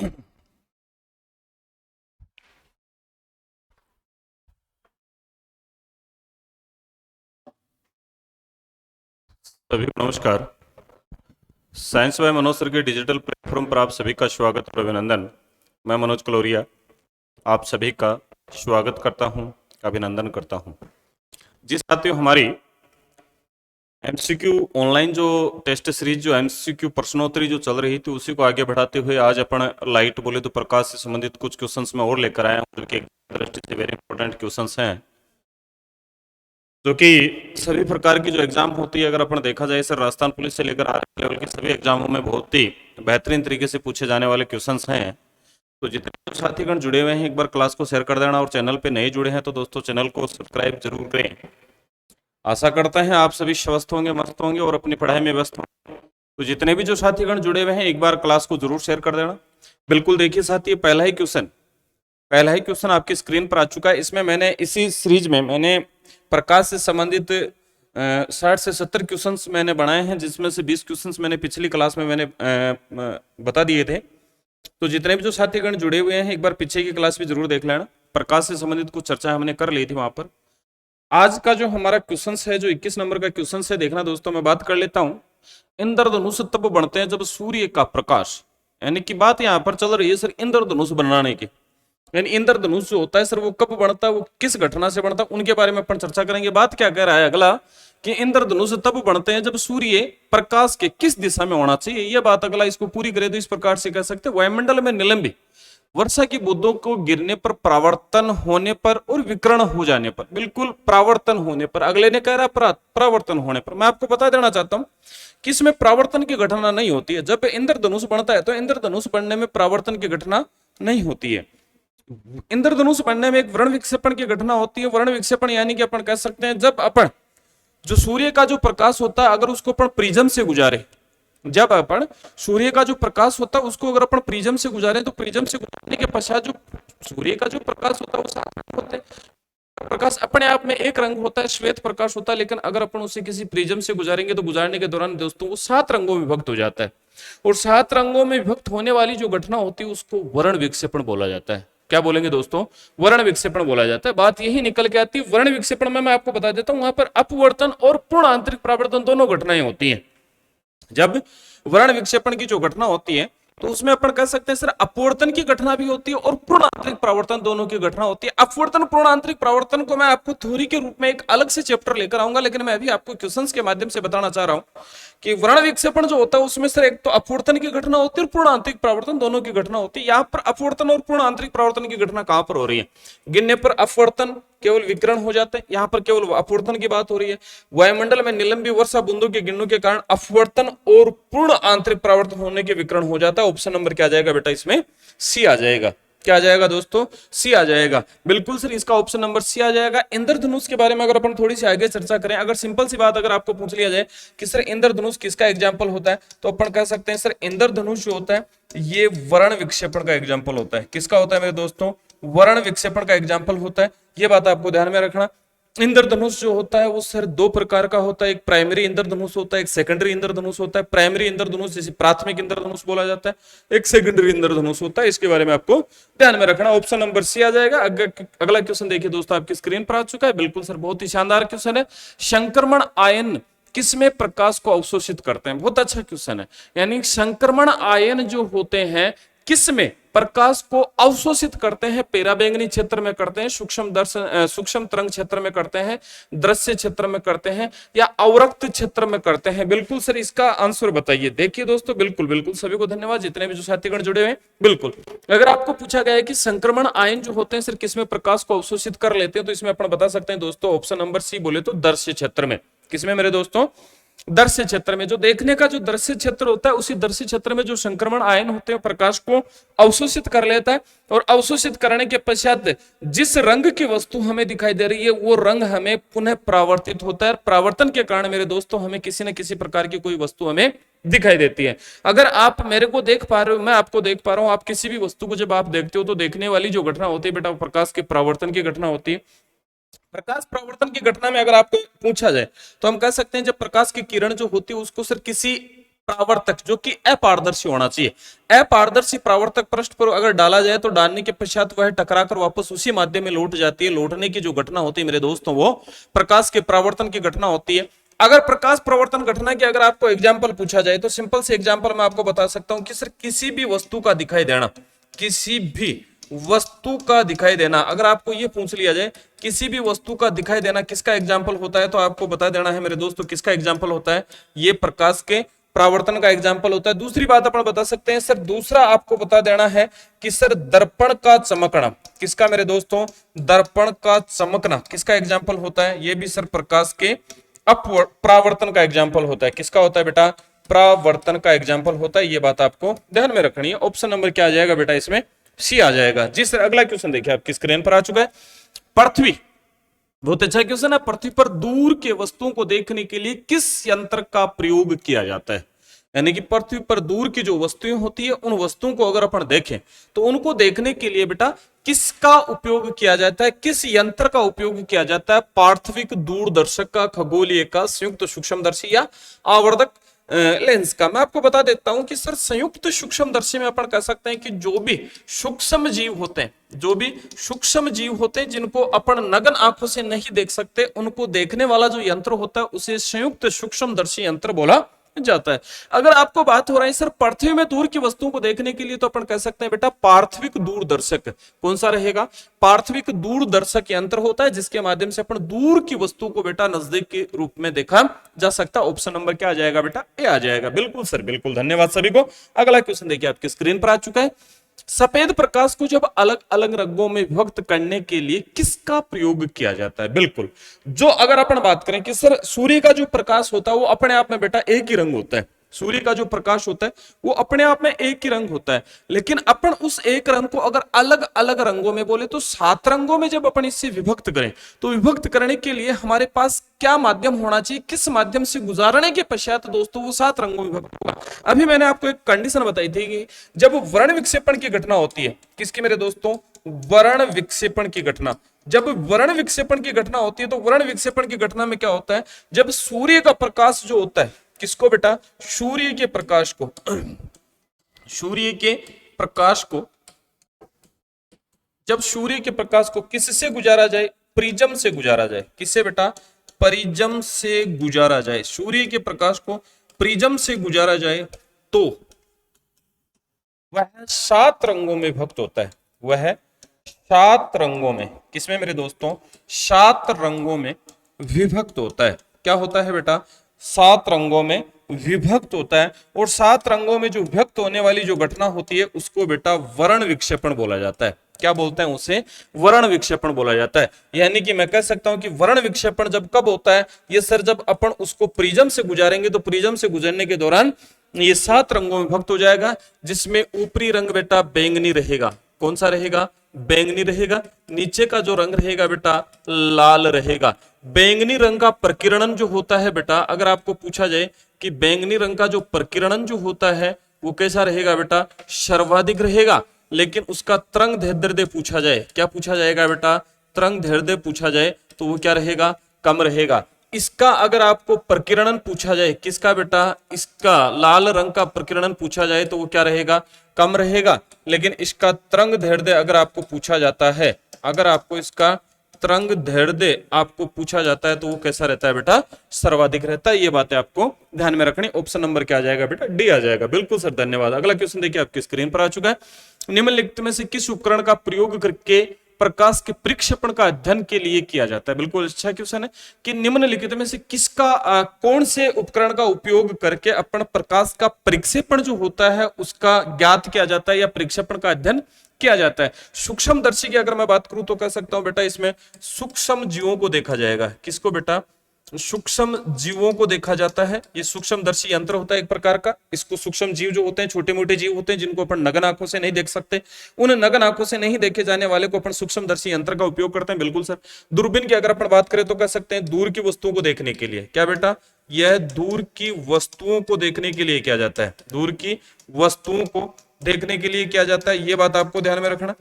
सभी को नमस्कार। साइंस बाय मनोज सर के डिजिटल प्लेटफॉर्म पर आप सभी का स्वागत और अभिनंदन। मैं मनोज कलोरिया आप सभी का स्वागत करता हूं, अभिनंदन करता हूं। जी साथियों, हमारी एमसीक्यू ऑनलाइन जो टेस्ट सीरीज जो एमसीक्यू प्रश्नोत्तरी जो चल रही थी उसी को आगे बढ़ाते हुए आज अपन लाइट बोले तो प्रकाश से संबंधित कुछ क्वेश्चंस मैं और लेकर आया हूं, जो कि एक दृष्टि से वेरी इंपॉर्टेंट क्वेश्चंस हैं, जो कि सभी प्रकार की जो एग्जाम होती है, अगर अपन देखा जाए सर, राजस्थान पुलिस से लेकर आर्मी लेवल के सभी एग्जामों में बहुत ही बेहतरीन तरीके से पूछे जाने वाले क्वेश्चंस हैं। तो जितने साथीगण जुड़े हुए हैं एक बार क्लास को शेयर कर देना, और चैनल पे नए जुड़े हैं तो दोस्तों चैनल को सब्सक्राइब जरूर करें। आशा करते हैं आप सभी स्वस्थ होंगे, मस्त होंगे और अपनी पढ़ाई में व्यस्त होंगे। तो जितने भी जो साथीगण जुड़े हुए हैं एक बार क्लास को जरूर शेयर कर देना। बिल्कुल देखिए साथी, पहला ही क्वेश्चन आपकी स्क्रीन पर आ चुका है। इसमें मैंने इसी सीरीज में मैंने प्रकाश से संबंधित 60 से 70 क्वेश्चंस मैंने बनाए हैं, जिसमें से 20 क्वेश्चंस मैंने पिछली क्लास में मैंने बता दिए थे। तो जितने भी जो साथीगण जुड़े हुए हैं एक बार पीछे की क्लास भी जरूर देख लेना। प्रकाश से संबंधित कुछ चर्चा हमने कर ली थी वहां पर। आज का जो हमारा क्वेश्चन है, जो 21 नंबर का क्वेश्चन है, देखना दोस्तों, मैं बात कर लेता हूं। इंद्रधनुष तब बनते हैं जब सूर्य का प्रकाश, यानी कि बात यहां पर चल रही है सर इंद्रधनुष बनाने की। यानी इंद्रधनुष जो होता है सर वो कब बनता है, वो किस घटना से बनता है, उनके बारे में अपन चर्चा करेंगे। बात क्या कह रहा है अगला, कि इंद्रधनुष तब बनते हैं जब सूर्य प्रकाश के किस दिशा में होना चाहिए, ये बात अगला इसको पूरी करे तो इस प्रकार से कह सकते हैं, वायुमंडल में निलंबित वर्षा की बूंदों को गिरने पर, परावर्तन होने पर और विकिरण हो जाने पर। बिल्कुल परावर्तन होने पर, अगले ने कह रहा परावर्तन होने पर। मैं आपको बता देना चाहता हूं कि इसमें परावर्तन की घटना नहीं होती है। जब इंद्रधनुष बनता है तो इंद्रधनुष बनने में परावर्तन की घटना नहीं होती है। इंद्रधनुष बनने में एक वर्ण विक्षेपण की घटना होती है। वर्ण विक्षेपण यानी कि अपन कह सकते हैं जब अपन जो सूर्य का जो प्रकाश होता है अगर उसको अपन प्रिज्म से गुजारे, जब अपन सूर्य का जो प्रकाश होता है उसको अगर अपन प्रिज्म से गुजारे, तो प्रिज्म से गुजारने के पश्चात जो सूर्य का जो प्रकाश होता है वो 7 रंग होते हैं। प्रकाश अपने आप में एक रंग होता है, श्वेत प्रकाश होता है, लेकिन अगर अपन उसे किसी प्रिज्म से गुजारेंगे तो गुजारने के दौरान दोस्तों वो 7 रंगों में विभक्त हो जाता है। और 7 रंगों में विभक्त होने वाली जो घटना होती है उसको वर्ण विक्षेपण बोला जाता है। क्या बोलेंगे दोस्तों? वर्ण विक्षेपण बोला जाता है। बात यही निकल के आती है। वर्ण विक्षेपण में मैं आपको बता देता हूं, वहां पर अपवर्तन और पूर्ण आंतरिक परावर्तन दोनों घटनाएं होती हैं। जब वर्ण विक्षेपण की जो घटना होती है तो उसमें अपन कह सकते हैं सर अपवर्तन की घटना भी होती है और पूर्ण आंतरिक परावर्तन दोनों की घटना होती है। अपवर्तन पूर्ण आंतरिक परावर्तन को मैं आपको थ्योरी के रूप में एक अलग से चैप्टर लेकर आऊंगा, लेकिन मैं अभी आपको क्वेश्चंस के माध्यम से बताना चाह रहा हूं कि वर्ण विक्षेपण जो होता है उसमें सर एक तो अपवर्तन की घटना होती है और पूर्ण आंतरिक परावर्तन दोनों की घटना होती है। यहाँ पर अपवर्तन और पूर्ण आंतरिक परावर्तन की घटना कहां पर हो रही है? गिनने पर अपवर्तन केवल विकिरण हो जाते हैं, यहां पर केवल अपवर्तन की बात हो रही है। वायुमंडल में निलंबित वर्षा बूंदों के गिरणों के कारण अपवर्तन और पूर्ण आंतरिक परावर्तन होने के विकिरण हो जाता है। ऑप्शन नंबर क्या आ जाएगा बेटा? इसमें सी आ जाएगा। क्या आ जाएगा दोस्तों? सी आ जाएगा। बिल्कुल सर, इसका ऑप्शन नंबर सी आ जाएगा। इंद्रधनुष के बारे में अगर अपन थोड़ी सी आगे चर्चा करें, अगर सिंपल सी बात अगर आपको पूछ लिया जाए कि सर इंद्रधनुष किसका एग्जाम्पल होता है, तो अपन कह सकते हैं सर इंद्रधनुष जो होता है ये वर्ण विक्षेपण का एग्जाम्पल होता है। किसका होता है मेरे दोस्तों? वर्ण विक्षेपण का एग्जाम्पल होता है। ये बात आपको ध्यान में रखना। इंद्रधनुष जो होता है वो सर 2 प्रकार का होता है, एक प्राइमरी इंद्रधनुष होता है, एक सेकेंडरी इंद्रधनुष होता है। प्राइमरी इंद्रधनुष जिसे प्राथमिक इंद्रधनुष बोला जाता है, एक सेकेंडरी इंद्रधनुष होता है। इसके बारे में आपको ध्यान में रखना। ऑप्शन नंबर सी आ जाएगा। अगला क्वेश्चन देखिए दोस्तों, आपकी स्क्रीन पर आ चुका है। बिल्कुल सर, बहुत ही शानदार क्वेश्चन है। संक्रमण आयन किसमें प्रकाश को अवशोषित करते हैं? बहुत अच्छा क्वेश्चन है। यानी संक्रमण आयन जो होते हैं किसमें प्रकाश को अवशोषित करते हैं? पराबैंगनी क्षेत्र में करते हैं, सूक्ष्म तरंग क्षेत्र में करते हैं, दृश्य क्षेत्र में करते हैं, या अवरक्त क्षेत्र में करते हैं? बिल्कुल सर, इसका आंसर बताइए। देखिए दोस्तों, बिल्कुल बिल्कुल सभी को धन्यवाद जितने भी जो साथीगण जुड़े हुए। बिल्कुल, अगर आपको पूछा गया है कि संक्रमण आयन जो होते हैं सर किसमें प्रकाश को अवशोषित कर लेते हैं, तो इसमें अपन बता सकते हैं दोस्तों ऑप्शन नंबर सी बोले तो दृश्य क्षेत्र में। किसमें मेरे दोस्तों? दृश्य क्षेत्र में। जो देखने का जो दृश्य क्षेत्र होता है उसी दृश्य क्षेत्र में जो संक्रमण आयन होते हैं प्रकाश को अवशोषित कर लेता है, और अवशोषित करने के पश्चात जिस रंग की वस्तु हमें दिखाई दे रही है वो रंग हमें पुनः परावर्तित होता है। परावर्तन के कारण मेरे दोस्तों हमें किसी न किसी प्रकार की कोई वस्तु हमें दिखाई देती है। अगर आप मेरे को देख पा रहे हो, मैं आपको देख पा रहा हूं, आप किसी भी वस्तु को जब आप देखते हो तो देखने वाली जो घटना होती है बेटा प्रकाश के परावर्तन की घटना होती है। प्रकाश परावर्तन की घटना में अगर आपको पूछा जाए तो हम कह सकते हैं जब प्रकाश की किरण जो होती है उसको सिर्फ किसी परावर्तक जो कि अपारदर्शी होना चाहिए। अपारदर्शी परावर्तक पृष्ठ पर अगर डाला जाए तो डालने के पश्चात वह टकराकर वापस उसी माध्यम में लौट जाती है। लौटने की जो घटना होती है मेरे दोस्तों वो प्रकाश के परावर्तन की घटना होती है। अगर प्रकाश प्रवर्तन घटना की अगर आपको एग्जाम्पल पूछा जाए तो सिंपल से एग्जाम्पल मैं आपको बता सकता हूं कि सर किसी भी वस्तु का दिखाई देना, किसी भी वस्तु का दिखाई देना, अगर आपको ये पूछ लिया जाए किसी भी वस्तु का दिखाई देना किसका एग्जाम्पल होता है तो आपको बता देना है मेरे दोस्तों किसका एग्जाम्पल होता है, ये प्रकाश के परावर्तन का एग्जाम्पल होता है। दूसरी बात अपन बता सकते हैं सर, दूसरा आपको बता देना है कि सर दर्पण का चमकना, किसका मेरे दोस्तों, दर्पण का चमकना किसका एग्जाम्पल होता है, ये भी सर प्रकाश के परावर्तन का एग्जाम्पल होता है। किसका होता है बेटा, परावर्तन का एग्जाम्पल होता है। ये बात आपको ध्यान में रखनी है। ऑप्शन नंबर क्या आ जाएगा बेटा, इसमें सी आ जाएगा। जी सर, अगला क्वेश्चन देखिए आपकी स्क्रीन पर आ चुका है। पृथ्वी, बहुत अच्छा क्वेश्चन है। पृथ्वी पर दूर के वस्तुओं को देखने के लिए किस यंत्र का प्रयोग किया जाता है, यानी कि पृथ्वी पर दूर की जो वस्तुएं होती है उन वस्तुओं को अगर अपन देखें तो उनको देखने के लिए बेटा किसका उपयोग किया जाता है, किस यंत्र का उपयोग किया जाता है, पार्थिविक दूरदर्शक का, खगोलीय का, संयुक्त सूक्ष्मदर्शी या आवर्धक लेंस का। मैं आपको बता देता हूं कि सर संयुक्त सूक्ष्मदर्शी में अपन कह सकते हैं कि जो भी सूक्ष्म जीव होते हैं, जो भी सूक्ष्म जीव होते हैं जिनको अपन नग्न आंखों से नहीं देख सकते, उनको देखने वाला जो यंत्र होता है उसे संयुक्त सूक्ष्मदर्शी यंत्र बोला जाता है। अगर आपको बात हो रही है सर पृथ्वी में दूर की वस्तुओं को देखने के लिए तो अपन कह सकते हैं बेटा पार्थिविक दूरदर्शक। कौन सा रहेगा, पार्थिविक दूरदर्शक यंत्र होता है जिसके माध्यम से अपन दूर की वस्तु को बेटा नजदीक के रूप में देखा जा सकता है। ऑप्शन नंबर क्या आ जाएगा बेटा, ए आ जाएगा। बिल्कुल सर, बिल्कुल, धन्यवाद सभी को। अगला क्वेश्चन देखिए आपकी स्क्रीन पर आ चुका है। सफेद प्रकाश को जब अलग अलग रंगों में विभक्त करने के लिए किसका प्रयोग किया जाता है। बिल्कुल, जो अगर अपन बात करें कि सर सूर्य का जो प्रकाश होता है वो अपने आप में बेटा एक ही रंग होता है। सूर्य का जो प्रकाश होता है वो अपने आप में एक ही रंग होता है, लेकिन अपन उस एक रंग को अगर अलग अलग रंगों में बोले तो 7 रंगों में जब अपन इससे विभक्त करें तो विभक्त करने के लिए हमारे पास क्या माध्यम होना चाहिए, किस माध्यम से गुजारने के पश्चात दोस्तों वो 7 रंगों में विभक्त होगा। अभी मैंने आपको एक कंडीशन बताई थी कि जब वर्ण विक्षेपण की घटना होती है, किसकी मेरे दोस्तों, वर्ण विक्षेपण की घटना, जब वर्ण विक्षेपण की घटना होती है तो वर्ण विक्षेपण की घटना में क्या होता है, जब सूर्य का प्रकाश जो होता है, किसको बेटा, सूर्य के प्रकाश को, सूर्य के प्रकाश को, जब सूर्य के प्रकाश को किससे गुजारा जाए, प्रिज्म से गुजारा जाए। किससे बेटा, प्रिज्म से गुजारा जाए। सूर्य के प्रकाश को प्रिज्म से गुजारा जाए तो वह 7 रंगों में विभक्त होता है। वह 7 रंगों में, किसमें मेरे दोस्तों, 7 रंगों में विभक्त होता है। क्या होता है बेटा, 7 रंगों में विभक्त होता है। और 7 रंगों में जो विभक्त होने वाली जो घटना होती है उसको बेटा वर्ण विक्षेपण बोला जाता है। क्या बोलते हैं उसे, वर्ण विक्षेपण बोला जाता है। यानी कि मैं कह सकता हूं कि वर्ण विक्षेपण जब कब होता है, ये सर जब अपन उसको प्रिज्म से गुजारेंगे तो प्रिज्म से गुजरने के दौरान ये 7 रंगों में विभक्त हो जाएगा, जिसमें ऊपरी रंग बेटा बैंगनी रहेगा। कौन सा रहेगा, बैंगनी रहेगा। नीचे का जो रंग रहेगा बेटा लाल रहेगा। बैंगनी रंग का प्रकीर्णन जो होता है बेटा, अगर आपको पूछा जाए कि बैंगनी रंग का जो प्रकीर्णन जो होता है वो कैसा रहेगा बेटा, सर्वाधिक रहेगा। लेकिन उसका तरंग दैर्ध्य पूछा जाए, क्या पूछा जाएगा बेटा, तरंग दैर्ध्य पूछा जाए तो वो क्या रहेगा, कम रहेगा। इसका अगर आपको प्रकीर्णन पूछा जाए, किसका बेटा, इसका लाल रंग का प्रकीर्णन पूछा जाए तो वो क्या रहेगा, कम रहेगा। लेकिन इसका तरंग दैर्ध्य अगर आपको पूछा जाता है, अगर आपको इसका तरंग दैर्ध्य आपको पूछा जाता है तो वो कैसा रहता है बेटा, सर्वाधिक रहता है। ये बातें आपको ध्यान में रखनी। ऑप्शन नंबर क्या आ जाएगा बेटा, डी आ जाएगा। बिल्कुल सर, धन्यवाद। अगला क्वेश्चन देखिए आपकी स्क्रीन पर आ चुका है। निम्नलिखित में से किस उपकरण का प्रयोग करके प्रकाश के प्रक्षेपण का अध्ययन के लिए किया जाता है। बिल्कुल अच्छा क्वेश्चन है कि निम्नलिखित में से किसका कौन से उपकरण का उपयोग करके अपन प्रकाश का प्रक्षेपण जो होता है उसका ज्ञात किया जाता है या प्रक्षेपण का अध्ययन किया जाता है। सूक्ष्मदर्शी की अगर मैं बात करूं तो कह सकता हूं बेटा इसमें सूक्ष्म जीवों को देखा जाएगा। किसको बेटा, सूक्ष्म जीवों को देखा जाता है। ये सूक्ष्मदर्शी यंत्र होता है एक प्रकार का। इसको सूक्ष्म जीव जो होते हैं, छोटे मोटे जीव होते हैं जिनको अपन नग्न आंखों से नहीं देख सकते, उन नग्न आंखों से नहीं देखे जाने वाले को अपन सूक्ष्मदर्शी यंत्र का उपयोग करते हैं। बिल्कुल सर। दूरबीन की अगर अपन बात करें तो कह सकते हैं दूर की वस्तुओं को देखने के लिए। क्या बेटा, यह दूर की वस्तुओं को देखने के लिए किया जाता है। दूर की वस्तुओं को देखने के लिए किया जाता है। ये बात आपको ध्यान में रखना।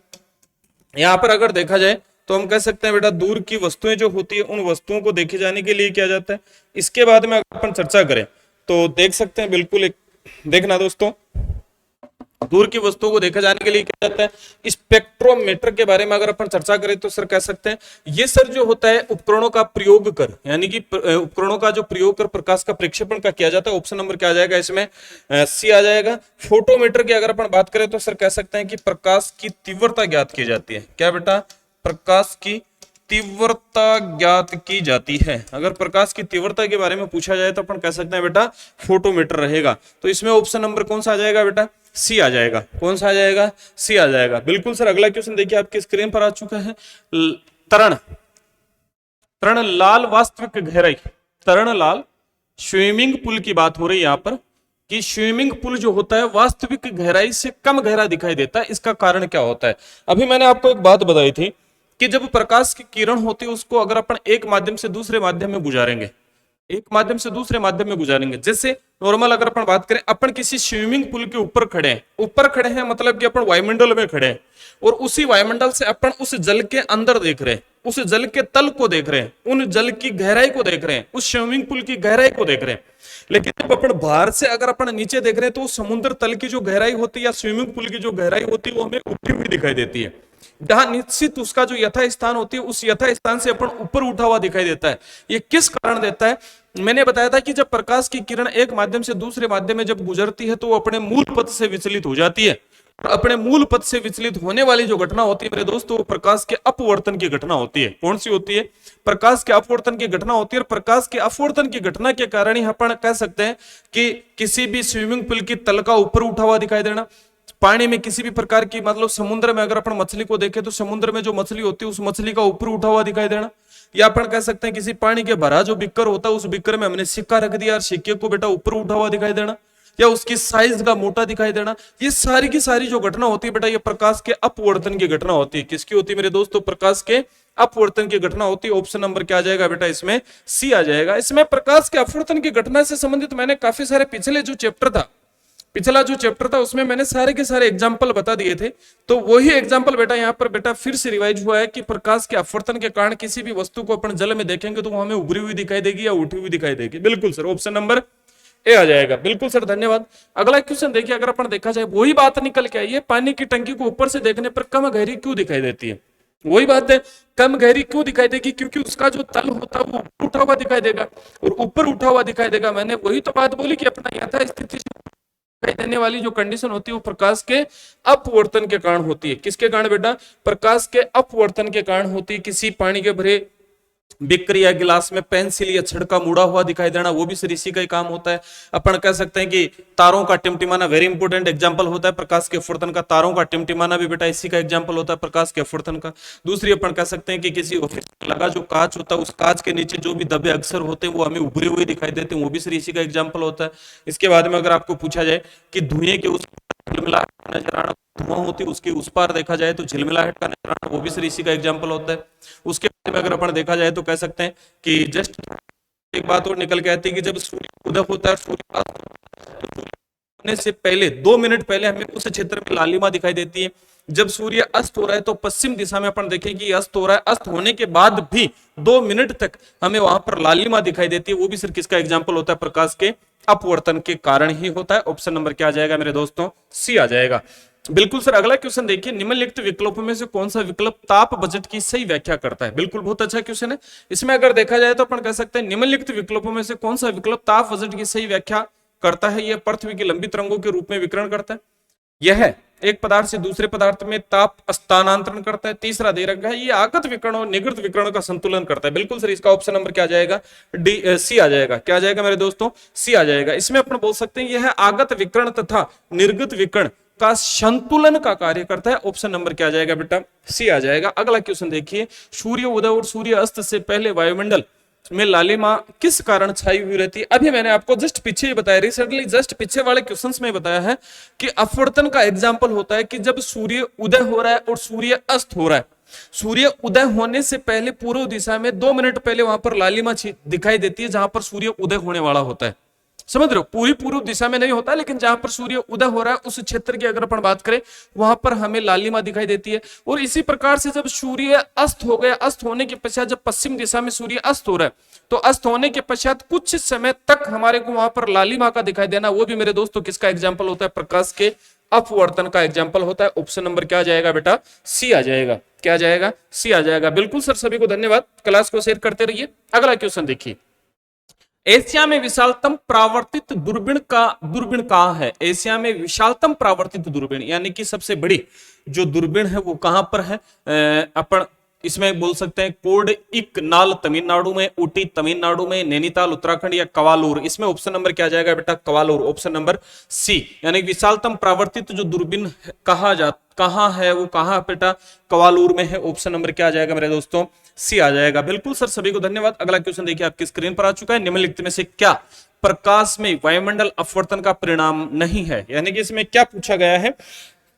यहां पर अगर देखा जाए तो हम कह सकते हैं बेटा दूर की वस्तुएं जो होती है उन वस्तुओं को देखे जाने के लिए किया जाता है। इसके बाद में अगर अपन चर्चा करें तो देख सकते हैं बिल्कुल एक देखना दोस्तों, दूर की वस्तुओं को देखा जाने के लिए क्या जाता है, स्पेक्ट्रोमीटर के बारे में अगर अपन चर्चा करें तो सर कह सकते हैं ये सर जो होता है उपकरणों का प्रयोग कर, यानी कि उपकरणों का जो प्रयोग कर प्रकाश का प्रक्षेपण का किया जाता है। ऑप्शन नंबर क्या आ जाएगा इसमें, सी आ जाएगा। फोटोमीटर की अगर अपन बात करें तो सर कह सकते हैं कि प्रकाश की तीव्रता ज्ञात की जाती है। क्या बेटा, प्रकाश की तीव्रता ज्ञात की जाती है। अगर प्रकाश की तीव्रता के बारे में पूछा जाए तो अपन कह सकते हैं बेटा फोटोमीटर रहेगा। तो इसमें ऑप्शन नंबर कौन सा आ जाएगा बेटा, सी आ जाएगा। कौन सा आ जाएगा, सी आ जाएगा। बिल्कुल सर। अगला क्वेश्चन देखिए आपके स्क्रीन पर आ चुका है। तरण तरण लाल वास्तविक गहराई, तरण लाल स्विमिंग पूल की बात हो रही है यहां पर कि स्विमिंग पूल जो होता है वास्तविक गहराई से कम गहरा दिखाई देता है। इसका कारण क्या होता है? अभी मैंने आपको एक बात बताई थी कि जब प्रकाश की किरण होती है उसको अगर अपन एक माध्यम से दूसरे माध्यम में गुजारेंगे, एक माध्यम से दूसरे माध्यम में गुजारेंगे, जैसे नॉर्मल अगर अपन बात करें, अपन किसी स्विमिंग पूल के ऊपर खड़े हैं, ऊपर खड़े हैं मतलब कि अपन वायुमंडल में खड़े हैं और उसी वायुमंडल से अपन उस जल के अंदर देख रहे हैं, उस जल के तल को देख रहे हैं, उन जल की गहराई को देख रहे हैं, उस स्विमिंग पूल की गहराई को देख रहे हैं। लेकिन जब अपन बाहर से अगर अपन नीचे देख रहे हैं तो समुद्र तल की जो गहराई होती है या स्विमिंग पूल की जो गहराई होती है वो हमें उठी हुई दिखाई देती है। जहां निश्चित उसका जो यथा स्थान होती है उस यथा स्थान से अपन ऊपर उठा हुआ दिखाई देता है। ये किस कारण देता है? मैंने बताया था कि जब प्रकाश की किरण एक माध्यम से दूसरे माध्यम में जब गुजरती है तो वो अपने मूल पथ से विचलित हो जाती है। अपने मूल पथ से विचलित होने वाली जो घटना होती है मेरे दोस्तों, वो प्रकाश के अपवर्तन की घटना होती है। कौन सी होती है? प्रकाश के अपवर्तन की घटना होती है। और प्रकाश के अपवर्तन की घटना के कारण ही अपन कह सकते हैं कि किसी भी स्विमिंग पूल की तल का ऊपर उठा हुआ दिखाई देना, पानी में किसी भी प्रकार की मतलब समुद्र में अगर अपन मछली को देखें तो समुद्र में जो मछली होती है उस मछली का ऊपर उठा हुआ दिखाई देना, या अपन कह सकते हैं किसी पानी के भरा जो बिक्कर होता है उस बिक्कर में हमने सिक्का रख दिया और सिक्के को बेटा ऊपर उठा हुआ दिखाई देना, या उसकी साइज का मोटा दिखाई देना। ये सारी की सारी जो घटना होती है बेटा ये प्रकाश के अपवर्तन की घटना होती है। किसकी होती है मेरे दोस्तों? प्रकाश के अपवर्तन की घटना होती है। ऑप्शन नंबर क्या आ जाएगा बेटा इसमें? सी आ जाएगा। इसमें प्रकाश के अपवर्तन की घटना से संबंधित मैंने काफी सारे पिछले जो चैप्टर था, पिछला जो चैप्टर था उसमें मैंने सारे के सारे एग्जाम्पल बता दिए थे। तो वही एग्जाम्पल बेटा यहाँ पर बेटा फिर से रिवाइज हुआ है कि प्रकाश के अपवर्तन के कारण किसी भी वस्तु को अपन जल में देखेंगे तो वो हमें उभरी हुई दिखाई देगी या उठी हुई दिखाई देगी। बिल्कुल सर, ऑप्शन नंबर ए आ जाएगा। बिल्कुल सर, धन्यवाद। अगला क्वेश्चन देखिए, अगर अपन देखा जाए वही बात निकल के आई है, पानी की टंकी को ऊपर से देखने पर कम गहरी क्यों दिखाई देती है? वही बात है, कम गहरी क्यों दिखाई देगी? क्योंकि उसका जो तल होता है वो ऊपर उठा हुआ दिखाई देगा, और ऊपर उठा हुआ दिखाई देगा। मैंने वही तो बात बोली कि अपना यथा स्थिति दिखाई देने वाली जो कंडीशन होती है वो प्रकाश के अपवर्तन के कारण होती है। किसके कारण बेटा? प्रकाश के अपवर्तन के कारण होती है। किसी पानी के भरे बिक्कर या गिलास में पेंसिल या छिड़का मुड़ा हुआ दिखाई देना, वो भी सर इसी का ही काम होता है। अपन कह सकते हैं कि तारों का टिमटिमाना वेरी इंपॉर्टेंट एग्जांपल होता है प्रकाश के अपवर्तन का। तारों का टिमटिमाना भी बेटा इसी का एग्जांपल होता है प्रकाश के अपवर्तन का। दूसरी अपन कह सकते हैं कि किसी ऑफिस में लगा जो कांच होता है उस कांच के नीचे जो भी दबे अक्षर होते हैं वो हमें उभरे हुए दिखाई देते हैं, वो भी सर इसी का एग्जाम्पल होता है। इसके बाद में अगर आपको पूछा जाए कि धुएं के उस झिलमिलाहट नजर आना, धुआं होती है उसके उस पार देखा जाए तो झिलमिलाहट का नजर आना, वो भी सर इसी का एग्जांपल होता है। उसके बाद में अगर अपन देखा जाए तो कह सकते हैं कि जस्ट एक बात और निकल के आती है कि जब सूर्य उदय होता है, सूर्य होने से पहले 2 मिनट पहले हमें उस क्षेत्र में लालिमा दिखाई देती है। जब सूर्य अस्त हो रहा है तो पश्चिम दिशा में अपन देखें कि अस्त हो रहा है, अस्त होने के बाद भी 2 मिनट तक हमें वहां पर लालिमा दिखाई देती है, वो भी सिर्फ किसका एग्जाम्पल होता है? प्रकाश के अपवर्तन के कारण ही होता है। ऑप्शन नंबर क्या आ जाएगा मेरे दोस्तों? सी आ जाएगा। बिल्कुल सर। अगला क्वेश्चन देखिए, निम्नलिखित विकल्पों में से कौन सा विकल्प ताप बजट की सही व्याख्या करता है? बिल्कुल बहुत अच्छा क्वेश्चन है। इसमें अगर देखा जाए तो अपन कह सकते हैं निम्नलिखित विकल्पों में से कौन सा विकल्प ताप बजट की सही व्याख्या करता है? यह पृथ्वी की लंबी तरंगों के रूप में विकिरण करता है, यह एक पदार्थ से दूसरे पदार्थ में ताप स्थानांतरण करता है, तीसरा दे रखा है ये आगत विकिरण और निर्गत विकिरण का संतुलन करता है। बिल्कुल सर, इसका ऑप्शन नंबर क्या आ जाएगा? डी, सी आ जाएगा। क्या आ जाएगा मेरे दोस्तों? सी आ जाएगा। इसमें अपन बोल सकते हैं यह आगत विकिरण तथा निर्गत विकिरण का संतुलन का कार्य करता है। ऑप्शन नंबर क्या आ जाएगा बेटा? सी आ जाएगा। अगला क्वेश्चन देखिए, सूर्य उदय और सूर्य अस्त से पहले वायुमंडल में लालिमा किस कारण छाई हुई रहती है? अभी मैंने आपको जस्ट पीछे ही बताया, रिसेंटली जस्ट पीछे वाले क्वेश्चंस में बताया है कि अपवर्तन का एग्जांपल होता है कि जब सूर्य उदय हो रहा है और सूर्य अस्त हो रहा है, सूर्य उदय होने से पहले पूर्व दिशा में 2 मिनट पहले वहां पर लालिमा दिखाई देती है जहां पर सूर्य उदय होने वाला होता है। समझ रहे हो, पूरी पूर्व दिशा में नहीं होता, लेकिन जहां पर सूर्य उदय हो रहा है उस क्षेत्र की अगर अपन बात करें वहां पर हमें लालिमा दिखाई देती है। और इसी प्रकार से जब सूर्य अस्त हो गया, अस्त होने के पश्चात जब पश्चिम दिशा में सूर्य अस्त हो रहा है, तो अस्त होने के पश्चात कुछ समय तक हमारे को वहां पर लालिमा का दिखाई देना, वो भी मेरे दोस्तों किसका एग्जाम्पल होता है, प्रकाश के अपवर्तन का एग्जाम्पल होता है। ऑप्शन नंबर क्या आ जाएगा बेटा, सी आ जाएगा। क्या आ जाएगा, सी आ जाएगा। बिल्कुल सर, सभी को धन्यवाद, क्लास को शेयर करते रहिए। अगला क्वेश्चन देखिए, एशिया में विशालतम प्रावर्तित दूरबीन कहां है? एशिया में विशालतम प्रावर्तित दूरबीन यानी कि सबसे बड़ी जो दूरबीन है वो कहां पर है? अपन इसमें बोल सकते हैं कोडइकनाल तमिलनाडु में, ऊटी तमिलनाडु में, नैनीताल उत्तराखंड या कवालूर। इसमें ऑप्शन नंबर क्या जाएगा बेटा, कवालूर, ऑप्शन नंबर सी। यानी विशालतम प्रावर्तित जो दूरबीन कहां है वो कहां बेटा, कवालूर में है। ऑप्शन नंबर क्या आ जाएगा मेरे दोस्तों, सी आ जाएगा। बिल्कुल सर, सभी को धन्यवाद। अगला क्वेश्चन देखिए आपकी स्क्रीन पर आ चुका है, निम्नलिखित में से क्या प्रकाश में वायुमंडल अपवर्तन का परिणाम नहीं है? यानी कि इसमें क्या पूछा गया है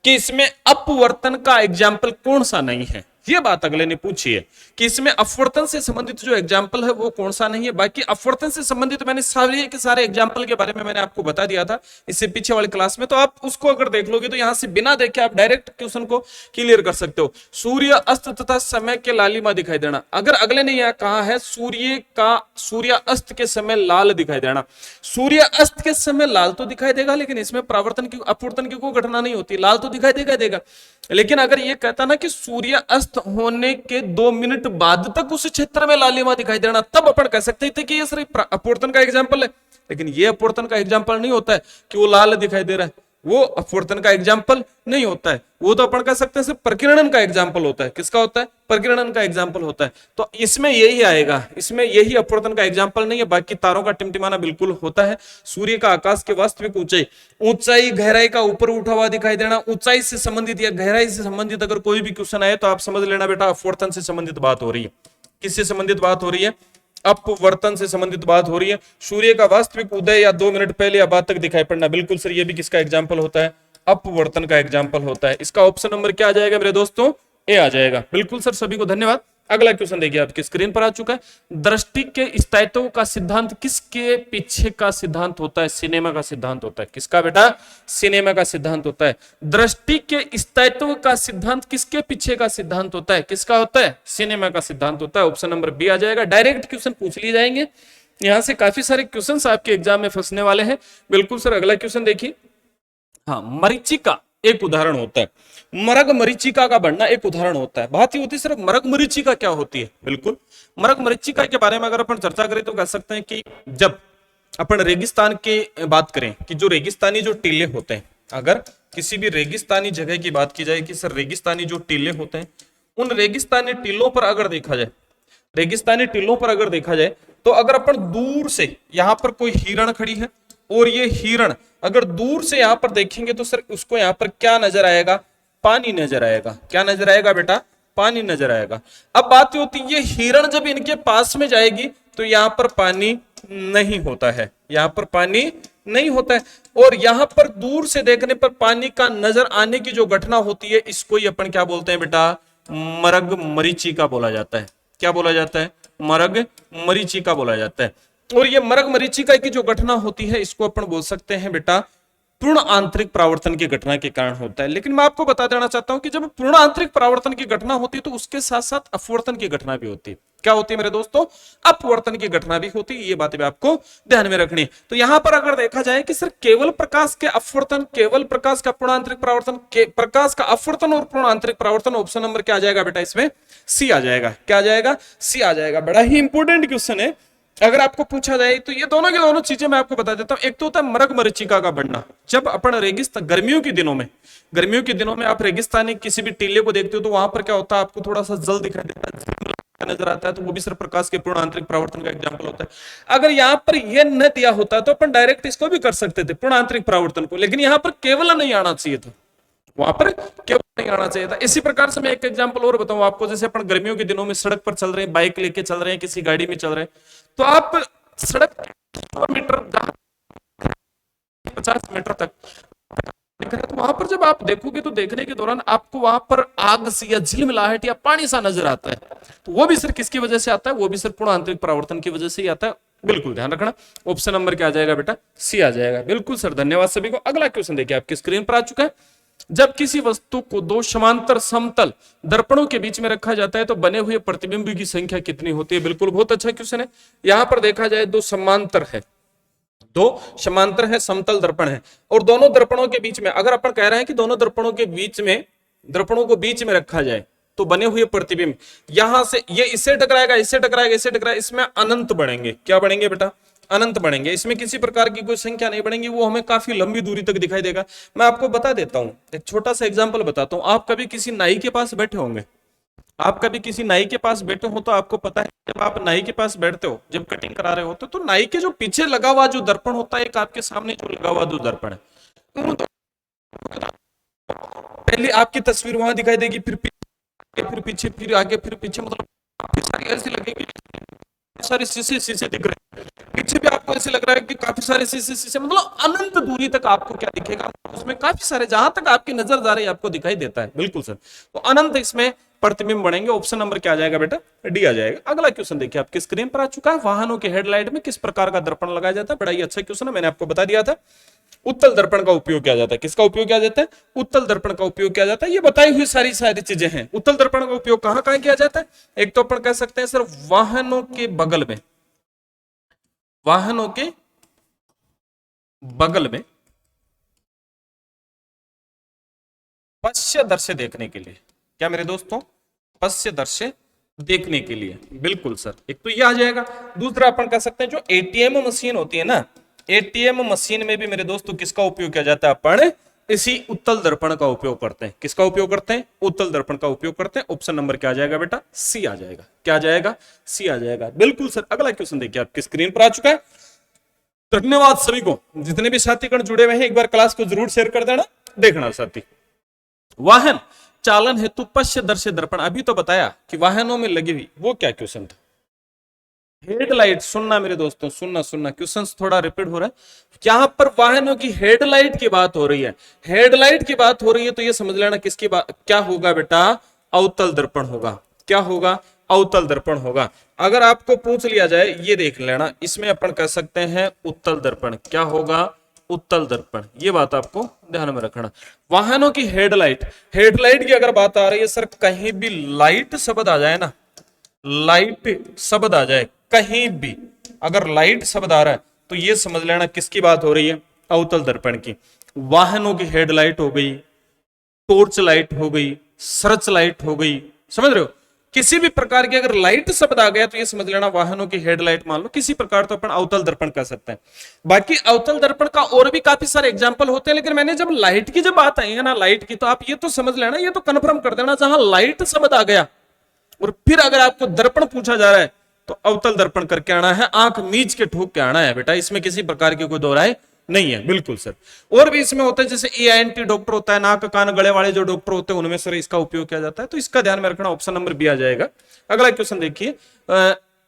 कि इसमें अपवर्तन का एग्जाम्पल कौन सा नहीं है, ये बात अगले ने पूछी है कि इसमें अपवर्तन से संबंधित जो एग्जाम्पल है वो कौन सा नहीं है। बाकी अपवर्तन से संबंधित मैंने सारे के सारे एग्जाम्पल के बारे में मैंने आपको बता दिया था इससे पीछे वाली क्लास में, तो आप उसको अगर देख लोगे तो यहां से बिना देखे आप डायरेक्ट क्वेश्चन को क्लियर कर सकते हो। सूर्य अस्त तथा समय के लालिमा दिखाई देना, अगर अगले ने यह कहा है सूर्य अस्त के समय लाल दिखाई देना, सूर्य अस्त के समय लाल तो दिखाई देगा, लेकिन इसमें परावर्तन की अपवर्तन की कोई घटना नहीं होती, लाल तो दिखाई देगा। लेकिन अगर ये कहता ना कि सूर्य अस्त होने के 2 मिनट बाद तक उस क्षेत्र में लालिमा दिखाई देना, तब अपन कह सकते थे कि ये सिर्फ अपवर्तन का एग्जाम्पल है। लेकिन ये अपवर्तन का एग्जाम्पल नहीं होता है कि वो लाल दिखाई दे रहा है, वो अपवर्तन का एग्जाम्पल नहीं होता है। वो तो अपन कह सकते हैं सिर्फ प्रकीर्णन का एग्जाम्पल होता है। किसका होता है, प्रकीर्णन का एग्जाम्पल होता है। तो इसमें यही आएगा, इसमें यही अपवर्तन का एग्जाम्पल नहीं है। बाकी तारों का टिमटिमाना बिल्कुल होता है। सूर्य का आकाश के वास्तविक ऊंचाई गहराई का ऊपर उठा हुआ दिखाई देना, ऊंचाई से संबंधित या गहराई से संबंधित अगर कोई भी क्वेश्चन आए तो आप समझ लेना बेटा अपवर्तन से संबंधित बात हो रही है। किससे संबंधित बात हो रही है, अपवर्तन से संबंधित बात हो रही है। सूर्य का वास्तविक उदय या 2 मिनट पहले या बाद तक दिखाई पड़ना, बिल्कुल सर, ये भी किसका एग्जाम्पल होता है, अपवर्तन का एग्जाम्पल होता है। इसका ऑप्शन नंबर क्या आ जाएगा मेरे दोस्तों, ए आ जाएगा। बिल्कुल सर, सभी को धन्यवाद। अगला क्वेश्चन देखिए आपकी स्क्रीन पर आ चुका है, दृष्टि के स्थायित्व का सिद्धांत किसके पीछे का सिद्धांत होता है? सिनेमा का सिद्धांत होता है। किसका बेटा, सिनेमा का सिद्धांत होता है। दृष्टि के स्थायित्व का सिद्धांत किसके पीछे का सिद्धांत होता है? किसका होता है, सिनेमा का सिद्धांत होता है। ऑप्शन नंबर बी आ जाएगा। डायरेक्ट क्वेश्चन पूछ लिए जाएंगे, यहां से काफी सारे क्वेश्चन आपके एग्जाम में फंसने वाले हैं। बिल्कुल सर, अगला क्वेश्चन देखिए, हाँ, मरीचिका एक उदाहरण होता है, मरग मरीचिका का बढ़ना एक उदाहरण होता है। बात ही होती है सिर्फ मरग मरीचिका क्या होती है। बिल्कुल, मरग मरीचिका के बारे में अगर अपन चर्चा करें तो कह सकते हैं कि जब अपन रेगिस्तान की बात करें कि जो रेगिस्तानी जो टीले होते हैं, अगर किसी भी रेगिस्तानी जगह की बात की जाए कि सर रेगिस्तानी जो टीले होते हैं, उन रेगिस्तानी टीलों पर अगर देखा जाए, रेगिस्तानी टीलों पर अगर देखा जाए तो अगर अपन दूर से यहाँ पर कोई हिरण खड़ी है और ये हिरण अगर दूर से यहां पर देखेंगे तो सर उसको यहां पर क्या नजर आएगा, पानी नजर आएगा। क्या नजर आएगा बेटा, पानी नजर आएगा। अब बात होती है ये हिरण जब इनके पास में जाएगी तो यहां पर पानी नहीं होता है, यहां पर पानी नहीं होता है। और यहां पर दूर से देखने पर पानी का नजर आने की जो घटना होती है, इसको ही अपन क्या बोलते हैं बेटा, मरग मरीचिका बोला जाता है। क्या बोला जाता है, मरग मरीचिका बोला जाता है। और ये मरग मरीचिका की जो घटना होती है इसको अपन बोल सकते हैं बेटा पूर्ण आंतरिक परावर्तन की घटना के कारण होता है। लेकिन मैं आपको बता देना चाहता हूं कि जब पूर्ण आंतरिक परावर्तन की घटना होती है तो उसके साथ साथ अपवर्तन की घटना भी होती है। क्या होती है मेरे दोस्तों, अपवर्तन की घटना भी होती है। ये बातें भी आपको ध्यान में रखनी। तो यहां पर अगर देखा जाए कि सर केवल प्रकाश के अपवर्तन, केवल प्रकाश का पूर्ण आंतरिक परावर्तन, प्रकाश का अपवर्तन और पूर्ण आंतरिक परावर्तन, ऑप्शन नंबर क्या आ जाएगा बेटा, इसमें सी आ जाएगा। क्या आ जाएगा, सी आ जाएगा। बड़ा ही इंपॉर्टेंट क्वेश्चन है। अगर आपको पूछा जाए तो ये दोनों की दोनों चीजें मैं आपको बता देता हूं। एक तो होता है मरग मरीचिका का बढ़ना, जब अपन रेगिस्तान गर्मियों के दिनों में आप रेगिस्तानी किसी भी टीले को देखते हो तो वहां पर क्या होता है, आपको थोड़ा सा जल दिखाई देता है, नजर आता है, तो वो भी सिर्फ प्रकाश के पूर्ण आंतरिक परावर्तन का एग्जाम्पल होता है। अगर यहाँ पर यह न दिया होता तो अपन डायरेक्ट इसको भी कर सकते थे, पूर्ण आंतरिक परावर्तन को, लेकिन यहाँ पर केवल नहीं आना चाहिए था, वहां पर केवल नहीं आना चाहिए था। इसी प्रकार से मैं एक एग्जांपल और बताऊं आपको, जैसे अपन गर्मियों के दिनों में सड़क पर चल रहे हैं, बाइक लेके चल रहे हैं, किसी गाड़ी में चल रहे हैं, तो आप सड़क मीटर 50 मीटर तक दिख रहा है, तो वहां पर जब आप देखोगे तो देखने के दौरान आपको वहां पर आग सी या झिलमिलाहट या पानी सा नजर आता है, तो वो भी सिर्फ किसकी वजह से आता है, वो भी सिर्फ पूर्ण आंतरिक परावर्तन की वजह से ही आता है। बिल्कुल ध्यान रखना, ऑप्शन नंबर क्या आ जाएगा बेटा, सी आ जाएगा। बिल्कुल सर, धन्यवाद सभी को। अगला क्वेश्चन देखिए आपकी स्क्रीन पर आ चुका है। जब किसी वस्तु को दो समांतर समतल दर्पणों के बीच में रखा जाता है तो बने हुए प्रतिबिंब की संख्या कितनी होती है? बिल्कुल, बहुत अच्छा क्वेश्चन है। यहां पर देखा जाए दो समांतर है, दो समांतर है, समतल दर्पण है, और दोनों दर्पणों के बीच में अगर अपन कह रहे हैं कि दोनों दर्पणों के बीच में, दर्पणों को बीच में रखा जाए तो बने हुए प्रतिबिंब यहां से ये इससे टकराएगा, इससे टकराएगा, इससे टकराएगा, इसमें अनंत बढ़ेंगे। क्या बढ़ेंगे बेटा? अनंत बढ़ेंगे। इसमें किसी प्रकार की कोई संख्या नहीं बढ़ेंगी, वो हमें काफी लंबी दूरी तक दिखाई देगा। मैं आपको बता देता हूं, एक छोटा सा एग्जांपल बताता हूं। आप कभी किसी नाई के पास बैठे होंगे, आप कभी किसी नाई के पास बैठे हो तो आपको पता है जब आप नाई के पास बैठते हो, जब कटिंग करा रहे होते हो, तो नाई के जो पीछे लगा हुआ जो दर्पण होता है, एक आपके सामने जो लगा हुआ जो दर्पण है, पहले आपकी तस्वीर वहां दिखाई देगी, फिर पीछे, फिर आगे, फिर पीछे, मतलब काफी सारी ऐसी लगेगी, सारे शीशे शीशे दिख रहे हैं, पीछे भी आपको ऐसे लग रहा है कि काफी सारे शीशे शीशे, मतलब अनंत दूरी तक आपको क्या दिखेगा, उसमें काफी सारे, जहां तक आपकी नजर जा रही है आपको दिखाई देता है। बिल्कुल सर, तो अनंत इसमें प्रतिबिंब बनेंगे। ऑप्शन नंबर क्या आ जाएगा बेटा? डी आ जाएगा। अगला क्वेश्चन देखिए आपकी स्क्रीन पर आ चुका है। वाहनों के हेडलाइट में किस प्रकार का दर्पण लगाया जाता है? बड़ा ही अच्छा क्वेश्चन है, मैंने आपको बता दिया था। उत्तल दर्पण का उपयोग किया जाता है। किसका उपयोग किया जाता है? उत्तल दर्पण का उपयोग किया जाता है। ये बताई हुई सारी चीजें हैं। उत्तल दर्पण का उपयोग कहां कहां किया जाता है? एक तो अपन कह सकते हैं सर वाहनों के बगल में, वाहनों के बगल में पश्य दृश्य देखने के लिए। क्या मेरे दोस्तों? पश्य दृश्य देखने के लिए। बिल्कुल सर, एक तो ये आ जाएगा। दूसरा अपन कह सकते हैं जो एटीएम मशीन होती है ना, एटीएम मशीन में भी मेरे दोस्तों किसका उपयोग किया जाता है? अपन इसी उत्तल दर्पण का उपयोग करते हैं। किसका उपयोग करते हैं? उत्तल दर्पण का उपयोग करते हैं। ऑप्शन नंबर क्या आ जाएगा बेटा? सी आ जाएगा। क्या आ जाएगा? सी आ जाएगा। बिल्कुल सर। अगला क्वेश्चन देखिए आपकी स्क्रीन पर आ चुका है। धन्यवाद सभी को, जितने भी साथीगण जुड़े हुए हैं एक बार क्लास को जरूर शेयर कर देना। देखना साथी, वाहन चालन हेतु पश्य दर्शय दर्पण, अभी तो बताया कि वाहनों में लगी हुई, वो क्या क्वेश्चन था? हेडलाइट। सुनना मेरे दोस्तों, सुनना, क्वेश्चन थोड़ा रिपीट हो रहा है। यहां पर वाहनों की हेडलाइट की बात हो रही है, हेडलाइट की बात हो रही है, तो ये समझ लेना किसकी बात, क्या होगा बेटा? अवतल दर्पण होगा। क्या होगा? अवतल दर्पण होगा। अगर आपको पूछ लिया जाए, ये देख लेना, इसमें अपन कह सकते हैं उत्तल दर्पण। क्या होगा? उत्तल दर्पण। ये बात आपको ध्यान में रखना। वाहनों की हेडलाइट, हेडलाइट की अगर बात आ रही है सर, कहीं भी लाइट शब्द आ जाए ना, लाइट शब्द आ जाए कहीं भी, अगर लाइट शब्द आ रहा है तो ये समझ लेना किसकी बात हो रही है? अवतल दर्पण की। वाहनों की हेडलाइट हो गई, टॉर्च लाइट हो गई, सर्च लाइट हो गई, समझ रहे हो? किसी भी प्रकार की अगर लाइट शब्द आ गया तो ये समझ लेना वाहनों की हेडलाइट मान लो, किसी प्रकार तो अपन अवतल दर्पण कर सकते हैं। बाकी अवतल दर्पण का और भी काफी सारे एग्जांपल होते हैं, लेकिन मैंने जब लाइट की जब बात आई है ना, लाइट की, तो आप ये तो समझ लेना, ये तो कंफर्म कर देना, जहां लाइट शब्द आ गया और फिर अगर आपको दर्पण पूछा जा रहा है तो अवतल दर्पण करके आना है, आंख मीच के ठोक के आना है बेटा, इसमें किसी प्रकार की कोई दो राय नहीं है। बिल्कुल सर। और भी इसमें होता है, जैसे ENT डॉक्टर होता है, नाक कान गले वाले जो डॉक्टर होते हैं, उनमें सर इसका उपयोग किया जाता है, तो इसका ध्यान में रखना। ऑप्शन नंबर बी आ जाएगा। अगला क्वेश्चन देखिए,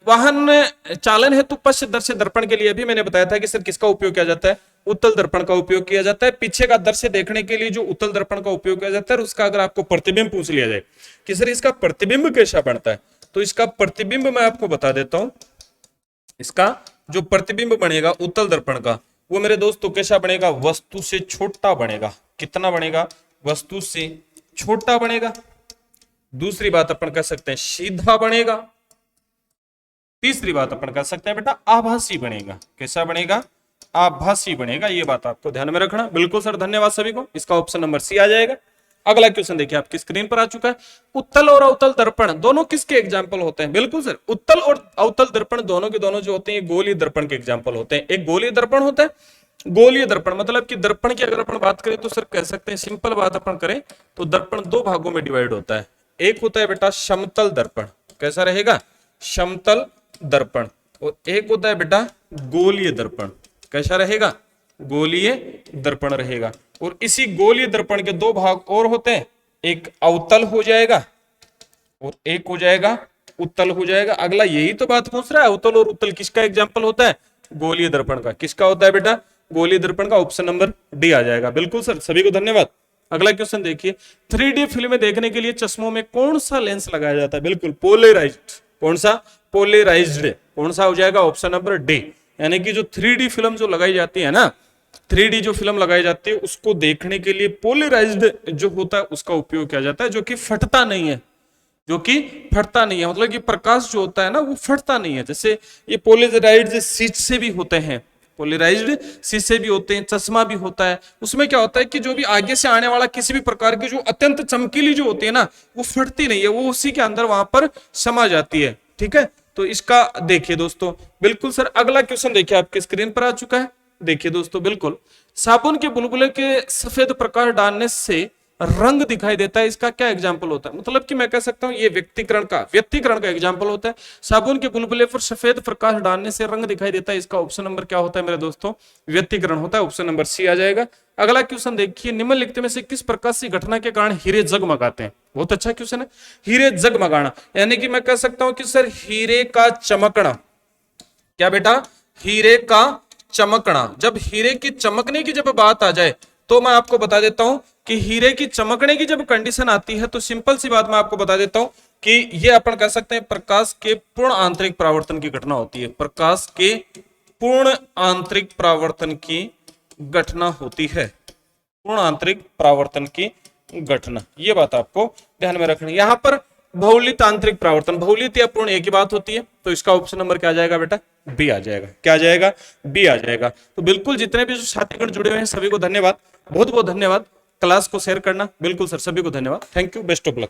वाहन चालन हेतु पश्य दर्शय दर्पण के लिए भी मैंने बताया था कि सर किसका उपयोग किया जाता है? उत्तल दर्पण का उपयोग किया जाता है। पीछे का दृश्य देखने के लिए जो उत्तल दर्पण का उपयोग किया जाता है, उसका अगर आपको प्रतिबिंब पूछ लिया जाए कि सर इसका प्रतिबिंब कैसा बनता है, तो इसका प्रतिबिंब मैं आपको बता देता हूं। इसका जो प्रतिबिंब बनेगा उत्तल दर्पण का, वो मेरे दोस्तों कैसा बनेगा? वस्तु से छोटा बनेगा। कितना बनेगा? वस्तु से छोटा बनेगा। दूसरी बात अपन कह सकते हैं सीधा बनेगा। तीसरी बात अपन कह सकते हैं बेटा आभासी बनेगा। कैसा बनेगा? आभासी बनेगा। ये बात आपको ध्यान में रखना। बिल्कुल सर, धन्यवाद सभी को। इसका ऑप्शन नंबर सी आ जाएगा। अगला क्वेश्चन देखिए आपकी स्क्रीन पर आ चुका है। उत्तल और अवतल दर्पण दोनों किसके एग्जाम्पल होते हैं? बिल्कुल सर, उत्तल और अवतल दर्पण दोनों के दोनों जो होते हैं, गोलीय दर्पण के एग्जाम्पल होते हैं। एक गोलीय दर्पण होता है, गोलीय दर्पण मतलब कि दर्पण की अगर अपन बात करें तो सर कह सकते हैं, सिंपल बात अपन करें तो दर्पण दो भागों में डिवाइड होता है। एक होता है बेटा समतल दर्पण। कैसा रहेगा? समतल दर्पण। और एक होता है बेटा गोलीय दर्पण। कैसा रहेगा? गोलीय दर्पण रहेगा। और इसी गोलीय दर्पण के दो भाग और होते हैं, एक अवतल हो जाएगा और एक हो जाएगा उत्तल हो जाएगा। अगला यही तो बात पूछ रहा है, अवतल और उत्तल किसका एग्जाम्पल होता है? गोलीय दर्पण का। किसका होता है बेटा? गोलीय दर्पण का। ऑप्शन नंबर डी आ जाएगा। बिल्कुल सर, सभी को धन्यवाद। अगला क्वेश्चन देखिए, 3D फिल्में देखने के लिए चश्मों में कौन सा लेंस लगाया जाता है? बिल्कुल पोलराइज्ड। कौन सा? पोलराइज्ड। कौन सा हो जाएगा? Option number D. यानी कि जो 3D फिल्म जो लगाई जाती है ना, 3D जो फिल्म लगाई जाती है उसको देखने के लिए पोलराइज्ड जो होता है उसका उपयोग किया जाता है, जो कि फटता नहीं है, जो कि फटता नहीं है। मतलब कि प्रकाश जो होता है ना वो फटता नहीं है। जैसे ये पोलराइज्ड शीट से भी होते हैं, पोलराइज्ड शीशे भी होते हैं, चश्मा भी होता है। उसमें क्या होता है कि जो भी आगे से आने वाला किसी भी प्रकार की जो अत्यंत चमकीली जो होती है ना वो फटती नहीं है, वो उसी के अंदर वहां पर समा जाती है। ठीक है, तो इसका देखिए दोस्तों, बिल्कुल सर अगला क्वेश्चन देखिए आपके स्क्रीन पर आ चुका है। देखिए दोस्तों, बिल्कुल साबुन के बुलबुले के सफेद प्रकाश डालने से रंग दिखाई देता है, इसका क्या एग्जाम्पल होता है? मतलब कि मैं कह सकता हूं ये व्यक्तिकरण का एग्जाम्पल होता है। साबुन के बुलबुले पर सफेद प्रकाश डालने से रंग दिखाई देता है, इसका ऑप्शन नंबर क्या होता है मेरे दोस्तों? व्यक्तिकरण होता है, ऑप्शन नंबर सी आ जाएगा। अगला क्वेश्चन देखिए, निम्नलिखित में से किस प्रकार की घटना के कारण हीरे जगमगाते हैं? बहुत अच्छा क्वेश्चन है, हीरे जगमगाना। यानी कि मैं कह सकता हूं कि सर हीरे का चमकना, क्या बेटा? हीरे का चमकना। जब हीरे की चमकने की जब बात आ जाए तो मैं आपको बता देता हूं कि हीरे की चमकने की जब कंडीशन आती है तो सिंपल सी बात मैं आपको बता देता हूं कि ये अपन कह सकते हैं प्रकाश के पूर्ण आंतरिक परावर्तन की घटना होती है। प्रकाश के पूर्ण आंतरिक परावर्तन की घटना होती है, पूर्ण आंतरिक परावर्तन की घटना। ये बात आपको ध्यान में रखनी है। यहां पर बहुलित आंतरिक परावर्तन, बहुलित या पूर्ण एक ही बात होती है, तो इसका ऑप्शन नंबर क्या आ जाएगा बेटा? बी आ जाएगा। क्या आ जाएगा? बी आ जाएगा। तो बिल्कुल जितने भी जो साथीगण जुड़े हुए हैं सभी को धन्यवाद, बहुत बहुत धन्यवाद। क्लास को शेयर करना, बिल्कुल सर, सभी को धन्यवाद। Thank you, best of luck.